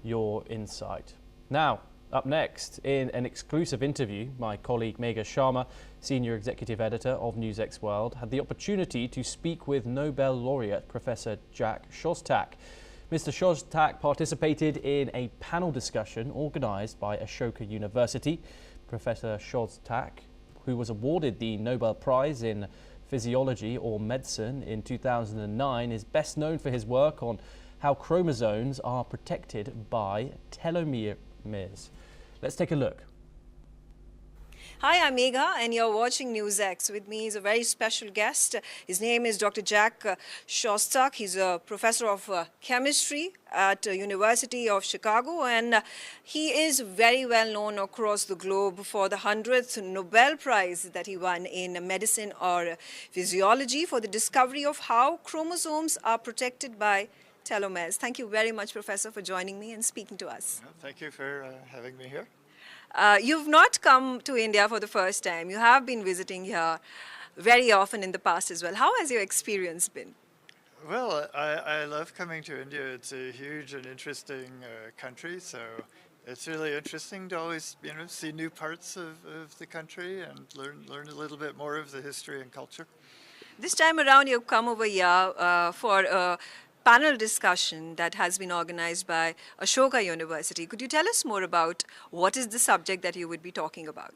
your insight. Now, up next, in an exclusive interview, my colleague Megha Sharma, Senior Executive Editor of NewsX World, had the opportunity to speak with Nobel Laureate Professor Jack Szostak. Mr. Szostak participated in a panel discussion organised by Ashoka University. Professor Szostak, who was awarded the Nobel Prize in Physiology or Medicine in 2009, is best known for his work on how chromosomes are protected by telomeres. Let's take a look. Hi, I'm Megha and you're watching NewsX. With me is a very special guest. His name is Dr. Jack Szostak. He's a professor of chemistry at University of Chicago, and he is very well known across the globe for the 100th Nobel Prize that he won in medicine or physiology for the discovery of how chromosomes are protected by telomeres. Thank you very much, Professor, for joining me and speaking to us. Thank you for having me here. You've not come to India for the first time. You have been visiting here very often in the past as well. How has your experience been? Well, I love coming to India. It's a huge and interesting country, so it's really interesting to always, see new parts of the country and learn a little bit more of the history and culture. This time around, you've come over here for a panel discussion that has been organized by Ashoka University. Could you tell us more about what is the subject that you would be talking about?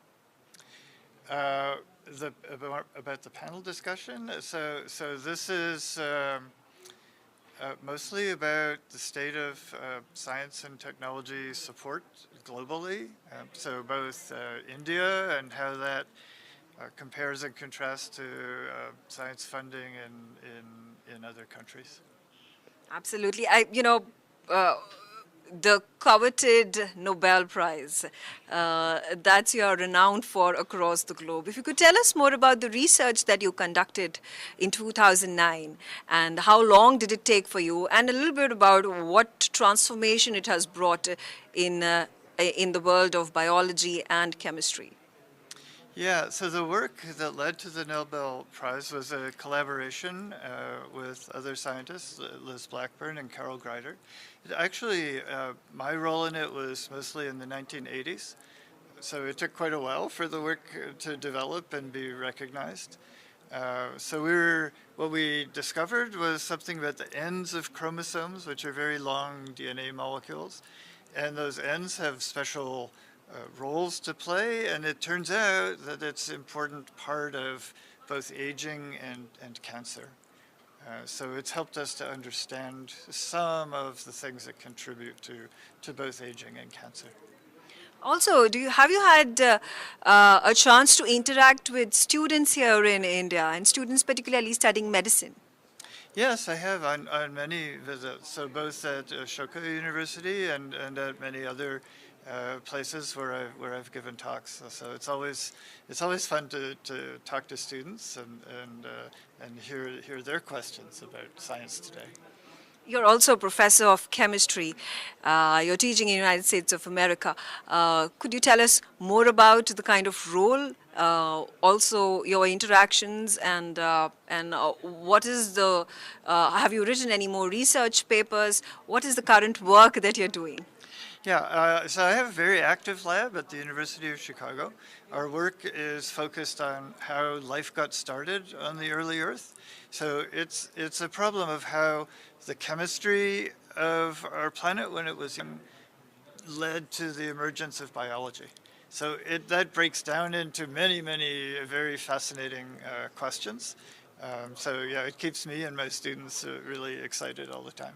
About the panel discussion? So this is mostly about the state of science and technology support globally. So both India and how that compares and contrasts to science funding in other countries. Absolutely. The coveted Nobel Prize that you are renowned for across the globe. If you could tell us more about the research that you conducted in 2009 and how long did it take for you, and a little bit about what transformation it has brought in the world of biology and chemistry. Yeah, so the work that led to the Nobel Prize was a collaboration with other scientists, Liz Blackburn and Carol Greider. Actually, my role in it was mostly in the 1980s, so it took quite a while for the work to develop and be recognized. What we discovered was something about the ends of chromosomes, which are very long DNA molecules, and those ends have special roles to play, and it turns out that it's an important part of both aging and cancer. So it's helped us to understand some of the things that contribute to both aging and cancer. Also, have you had a chance to interact with students here in India, and students particularly studying medicine? Yes, I have on many visits, so both at Ashoka University and at many other places where I've given talks. So it's always fun to talk to students and hear their questions about science today. You're also a professor of chemistry. You're teaching in the United States of America. Could you tell us more about the kind of role, also your interactions, and what is the, have you written any more research papers? What is the current work that you're doing? Yeah, so I have a very active lab at the University of Chicago. Our work is focused on how life got started on the early Earth. So it's a problem of how the chemistry of our planet when it was young led to the emergence of biology. So that breaks down into many very fascinating questions. So yeah, it keeps me and my students really excited all the time.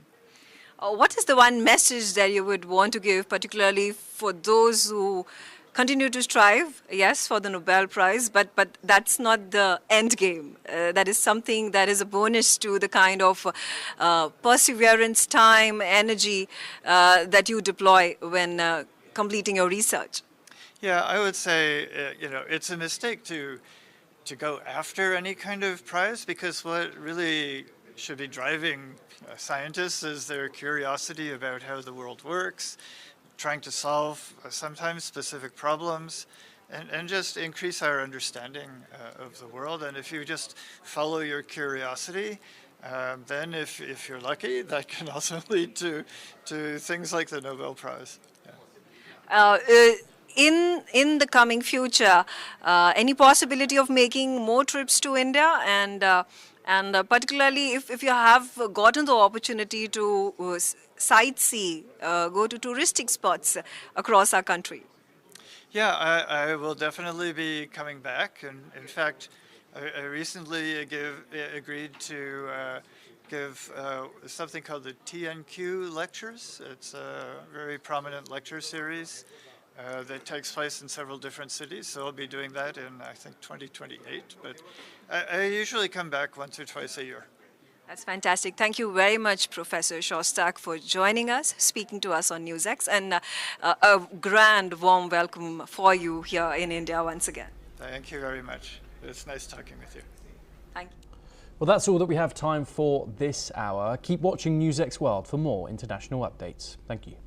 What is the one message that you would want to give, particularly for those who continue to strive, yes, for the Nobel Prize, but that's not the end game. That is something that is a bonus to the kind of perseverance, time, energy that you deploy when completing your research. Yeah, I would say, it's a mistake to go after any kind of prize, because what really should be driving scientists is their curiosity about how the world works, trying to solve sometimes specific problems, and just increase our understanding of the world. And if you just follow your curiosity, Then if you're lucky, that can also lead to things like the Nobel Prize. Yeah. In the coming future, any possibility of making more trips to India, and particularly if you have gotten the opportunity to sightsee, go to touristic spots across our country? Yeah, I will definitely be coming back. And in fact, I recently agreed to give something called the TNQ lectures. It's a very prominent lecture series that takes place in several different cities. So I'll be doing that in, I think, 2028. But I usually come back once or twice a year. That's fantastic. Thank you very much, Professor Szostak, for joining us, speaking to us on NewsX, and a grand, warm welcome for you here in India once again. Thank you very much. It's nice talking with you. Thank you. Well, that's all that we have time for this hour. Keep watching NewsX World for more international updates. Thank you.